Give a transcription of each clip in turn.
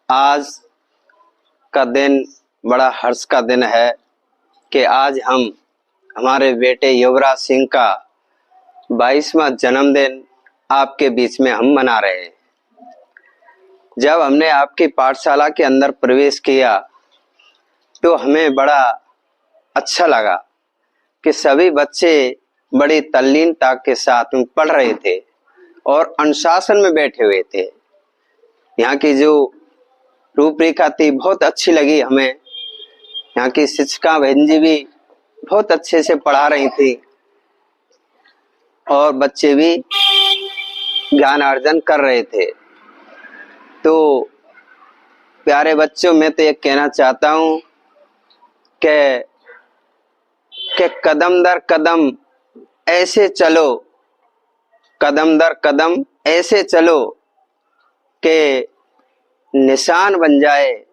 आज का दिन बड़ा हर्ष का दिन है कि आज हम हमारे बेटे युवराज सिंह का 22वां जन्मदिन आपके बीच में हम मना रहे हैं। जब हमने आपकी पाठशाला के अंदर प्रवेश किया तो हमें बड़ा अच्छा लगा कि सभी बच्चे बड़ी तल्लीनता के साथ में पढ़ रहे थे और अनुशासन में बैठे हुए थे। यहाँ की जो रूपरेखा थी बहुत अच्छी लगी हमें। यहाँ की शिक्षिका बहन जी भी बहुत अच्छे से पढ़ा रही थी और बच्चे भी ज्ञान अर्जन कर रहे थे। तो प्यारे बच्चों, मैं तो ये कहना चाहता हूँ कि कदम दर कदम ऐसे चलो, कदम दर कदम ऐसे चलो कि निशान बन जाए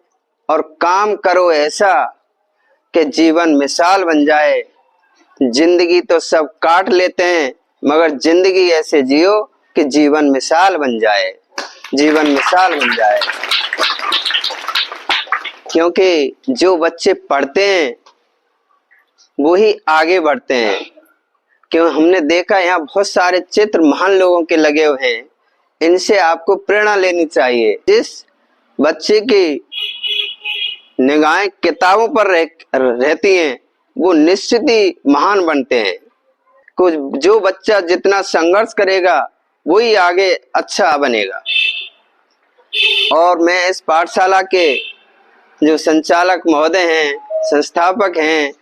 और काम करो ऐसा कि जीवन मिसाल बन जाए। जिंदगी तो सब काट लेते हैं मगर जिंदगी ऐसे जियो कि जीवन मिसाल बन जाए, जीवन मिसाल बन जाए। क्योंकि जो बच्चे पढ़ते हैं वो ही आगे बढ़ते हैं। क्यों हमने देखा यहाँ बहुत सारे चित्र महान लोगों के लगे हुए हैं, इनसे आपको प्रेरणा लेनी चाहिए। जिस बच्चे की निगाहें किताबों पर रहती हैं वो निश्चित ही महान बनते हैं। कुछ जो बच्चा जितना संघर्ष करेगा वही आगे अच्छा बनेगा। और मैं इस पाठशाला के जो संचालक महोदय हैं, संस्थापक हैं,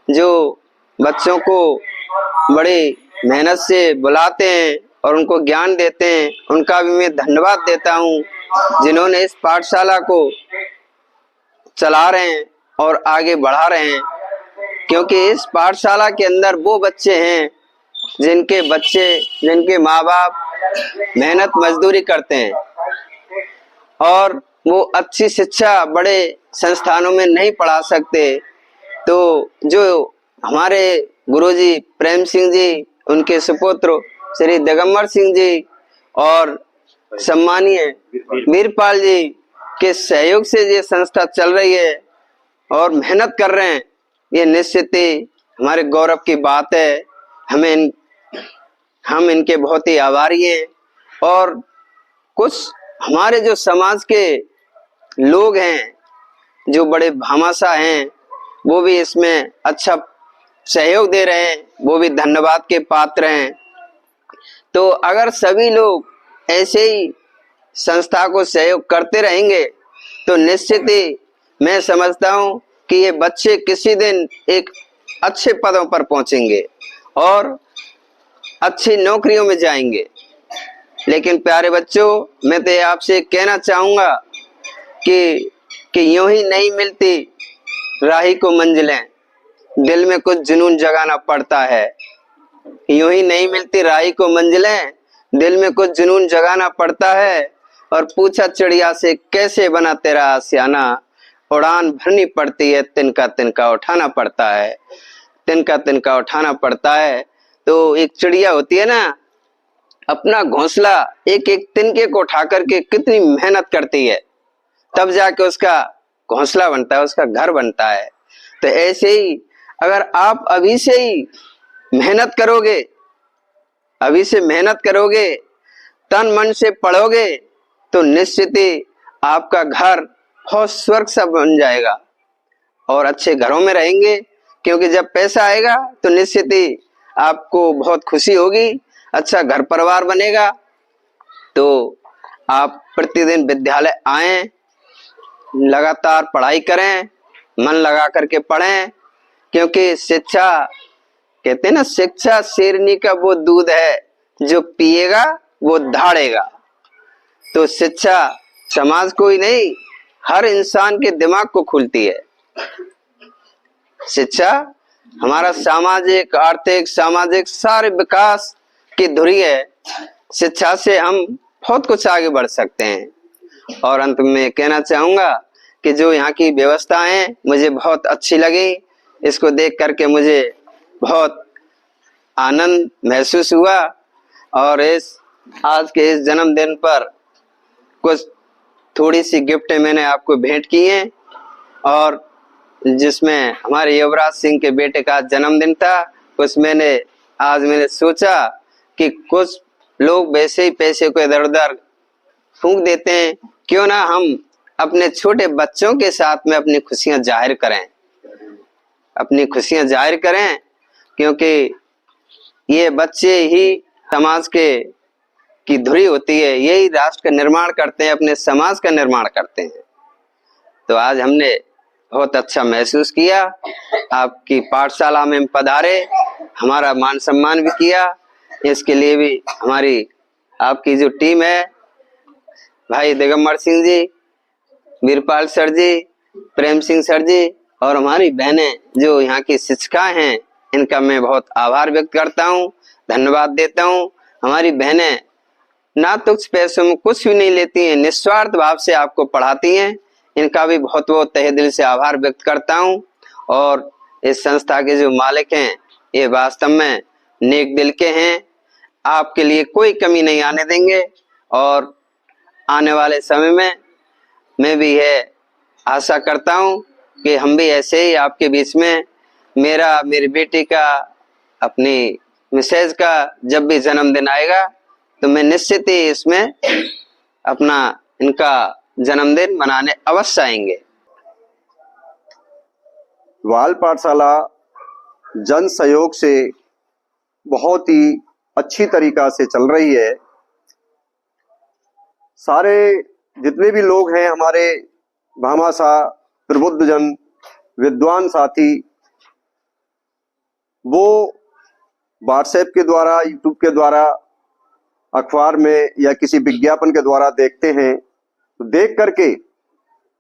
जो बच्चों को बड़ी मेहनत से बुलाते हैं और उनको ज्ञान देते हैं, उनका भी मैं धन्यवाद देता हूँ जिन्होंने इस पाठशाला को चला रहे हैं और आगे बढ़ा रहे हैं। क्योंकि इस पाठशाला के अंदर वो बच्चे हैं जिनके माँ बाप मेहनत मजदूरी करते हैं और वो अच्छी शिक्षा बड़े संस्थानों में नहीं पढ़ा सकते। तो जो हमारे गुरुजी प्रेम सिंह जी, उनके सुपुत्र श्री दिगंबर सिंह जी और सम्मानीय वीरपाल जी के सहयोग से ये संस्था चल रही है और मेहनत कर रहे हैं, ये निश्चित ही हमारे गौरव की बात है। हम इनके बहुत ही आभारी हैं। और कुछ हमारे जो समाज के लोग हैं जो बड़े भामाशाह हैं वो भी इसमें अच्छा सहयोग दे रहे हैं, वो भी धन्यवाद के पात्र हैं। तो अगर सभी लोग ऐसे ही संस्था को सहयोग करते रहेंगे तो निश्चित ही मैं समझता हूं कि ये बच्चे किसी दिन एक अच्छे पदों पर पहुंचेंगे और अच्छी नौकरियों में जाएंगे। लेकिन प्यारे बच्चों, मैं तो आपसे कहना चाहूंगा कि यूं ही नहीं मिलती राही को मंजिलें, दिल में कुछ जुनून जगाना पड़ता है। यूं ही नहीं मिलती राही को मंजिलें, दिल में कुछ जुनून जगाना पड़ता है। और पूछा चिड़िया से कैसे बना तेरा आशियाना, उड़ान भरनी पड़ती है, तिनका तिनका उठाना पड़ता है, तिनका तिनका उठाना पड़ता है। तो एक चिड़िया होती है ना, अपना घोंसला एक एक तिनके को उठा करके कितनी मेहनत करती है, तब जाके उसका घोंसला बनता है, उसका घर बनता है। तो ऐसे ही अगर आप अभी से ही मेहनत करोगे, अभी से मेहनत करोगे, तन मन से पढ़ोगे तो निश्चित ही आपका घर बहुत स्वर्ग सा बन जाएगा और अच्छे घरों में रहेंगे। क्योंकि जब पैसा आएगा तो निश्चित ही आपको बहुत खुशी होगी, अच्छा घर परिवार बनेगा। तो आप प्रतिदिन विद्यालय आएं, लगातार पढ़ाई करें, मन लगा करके पढ़ें। क्योंकि शिक्षा, कहते हैं ना, शिक्षा शेरनी का वो दूध है जो पिएगा वो धाड़ेगा। तो शिक्षा समाज को ही नहीं, हर इंसान के दिमाग को खुलती है। शिक्षा हमारा सामाजिक, आर्थिक, सामाजिक सारे विकास की धुरी है। शिक्षा से हम बहुत कुछ आगे बढ़ सकते हैं। और अंत में कहना चाहूंगा कि जो यहाँ की व्यवस्था है मुझे बहुत अच्छी लगी। इसको देख करके मुझे बहुत आनंद महसूस हुआ और आज के इस जन्मदिन पर कुछ थोड़ी सी गिफ्ट मैंने आपको भेंट की हैं, और जिसमें हमारे युवराज सिंह के बेटे का जन्मदिन था, कुछ आज मैंने सोचा कि कुछ लोग वैसे ही पैसे को इधर उधर फूंक देते हैं, क्यों ना हम अपने छोटे बच्चों के साथ में अपनी खुशियां जाहिर करें, क्योंकि ये बच्चे ही समाज की धुरी होती है, यही राष्ट्र का निर्माण करते हैं, अपने समाज का निर्माण करते हैं। तो आज हमने बहुत अच्छा महसूस किया, आपकी पाठशाला में हम पधारे, हमारा मान सम्मान भी किया। इसके लिए भी हमारी आपकी जो टीम है, भाई दिगंबर सिंह जी, वीरपाल सर जी, प्रेम सिंह सर जी, और हमारी बहनें जो यहाँ की शिक्षिकाएं हैं, इनका मैं बहुत आभार व्यक्त करता हूँ, धन्यवाद देता हूँ। हमारी बहनें ना तो पैसों में कुछ भी नहीं लेती हैं, निस्वार्थ भाव से आपको पढ़ाती हैं, इनका भी बहुत बहुत तहे दिल से आभार व्यक्त करता हूँ। और इस संस्था के जो मालिक हैं, ये वास्तव में नेक दिल के हैं, आपके लिए कोई कमी नहीं आने देंगे। और आने वाले समय में मैं भी यह आशा करता हूँ कि हम भी ऐसे ही आपके बीच में, मेरी बेटी का, अपनी मिसेज का जब भी जन्मदिन आएगा तो मैं निश्चित ही इसमें अपना इनका जन्मदिन मनाने अवश्य आएंगे। बाल पाठशाला जन सहयोग से बहुत ही अच्छी तरीका से चल रही है। सारे जितने भी लोग हैं, हमारे भामाशाह प्रबुद्ध जन, विद्वान साथी, वो व्हाट्सएप के द्वारा, यूट्यूब के द्वारा, अखबार में या किसी विज्ञापन के द्वारा देखते हैं, तो देख करके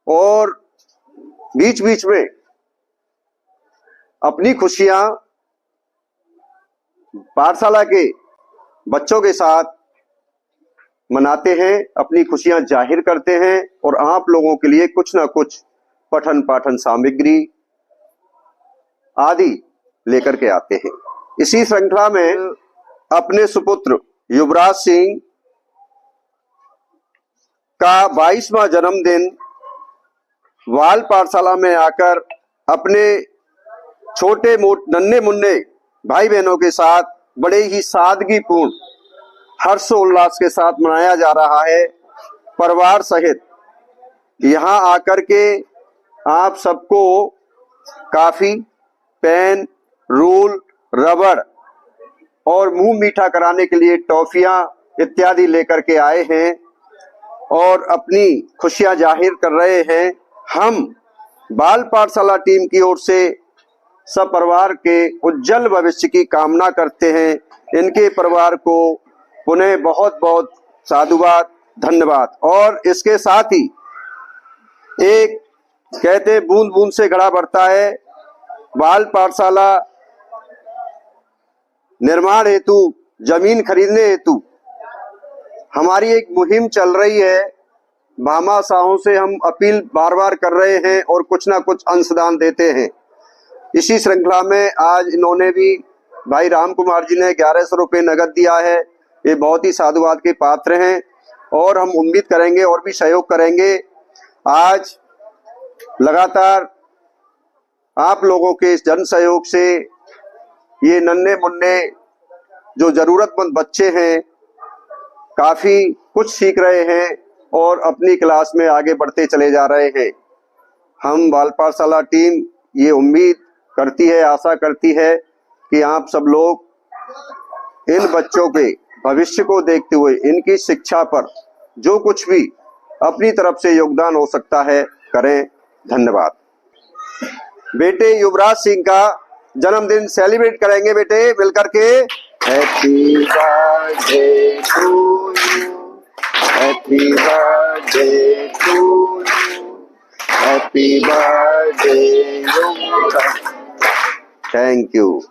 और बीच बीच में अपनी खुशियां पाठशाला के बच्चों के साथ मनाते हैं, अपनी खुशियां जाहिर करते हैं, और आप लोगों के लिए कुछ ना कुछ पठन पाठन सामग्री आदि लेकर के आते हैं। इसी श्रृंखला में अपने सुपुत्र युवराज सिंह का 22वां जन्मदिन बाल पाठशाला में आकर अपने छोटे नन्हे मुन्ने भाई बहनों के साथ बड़े ही सादगीपूर्ण हर्षोल्लास के साथ मनाया जा रहा है। परिवार सहित यहाँ आकर के आप सबको काफी, पेन, रूल, रबड़ और मुंह मीठा कराने के लिए टॉफियां इत्यादि लेकर के आए हैं और अपनी खुशियां जाहिर कर रहे हैं। हम बाल पाठशाला टीम की ओर से सब परिवार के उज्जवल भविष्य की कामना करते हैं। इनके परिवार को पुनः बहुत बहुत साधुवाद, धन्यवाद। और इसके साथ ही एक कहते बूंद बूंद से घड़ा भरता है। बाल पाठशाला निर्माण हेतु, जमीन खरीदने हेतु हमारी एक मुहिम चल रही है। भामाशाहों से हम अपील बार बार कर रहे हैं और कुछ ना कुछ अंशदान देते हैं। इसी श्रृंखला में आज इन्होंने भी, भाई राम कुमार जी ने 1100 रुपये नगद दिया है। ये बहुत ही साधुवाद के पात्र हैं और हम उम्मीद करेंगे और भी सहयोग करेंगे। आज लगातार आप लोगों के इस जन सहयोग से ये नन्हे मुन्ने जो जरूरतमंद बच्चे हैं काफी कुछ सीख रहे हैं और अपनी क्लास में आगे बढ़ते चले जा रहे हैं। हम बाल पाठशाला टीम ये उम्मीद करती है, आशा करती है कि आप सब लोग इन बच्चों के भविष्य को देखते हुए इनकी शिक्षा पर जो कुछ भी अपनी तरफ से योगदान हो सकता है करें। धन्यवाद। बेटे युवराज सिंह का जन्मदिन सेलिब्रेट करेंगे बेटे मिलकर के। Happy birthday to you, happy birthday to you, happy birthday Yuvraj. Thank you.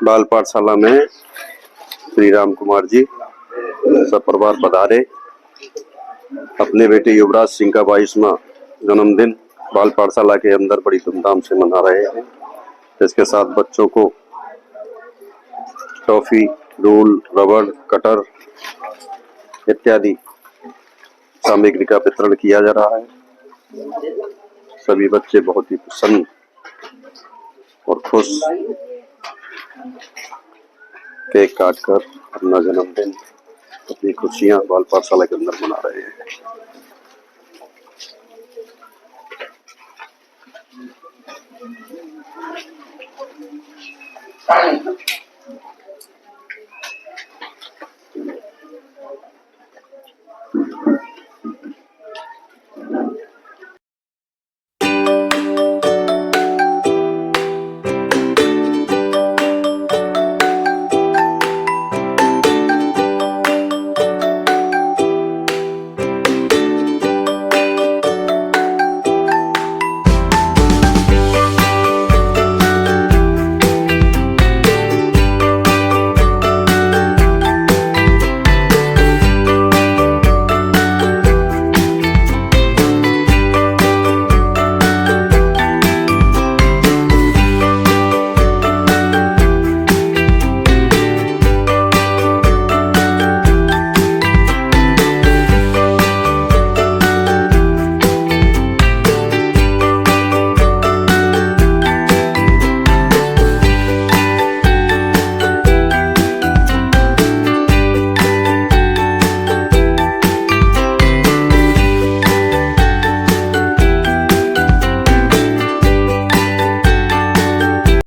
बाल पाठशाला में श्री राम कुमार जी सब परिवार पधारे। अपने बेटे युवराज सिंह का 22वां जन्मदिन बाल पाठशाला के अंदर बड़ी धूमधाम से मना रहे हैं। इसके साथ बच्चों को टॉफी, रूल, रबड़, कटर इत्यादि सामग्री का वितरण किया जा रहा है। सभी बच्चे बहुत ही प्रसन्न और खुश केक काटकर अपना जन्मदिन, अपनी खुशियां बाल पाठशाला के अंदर मना रहे हैं।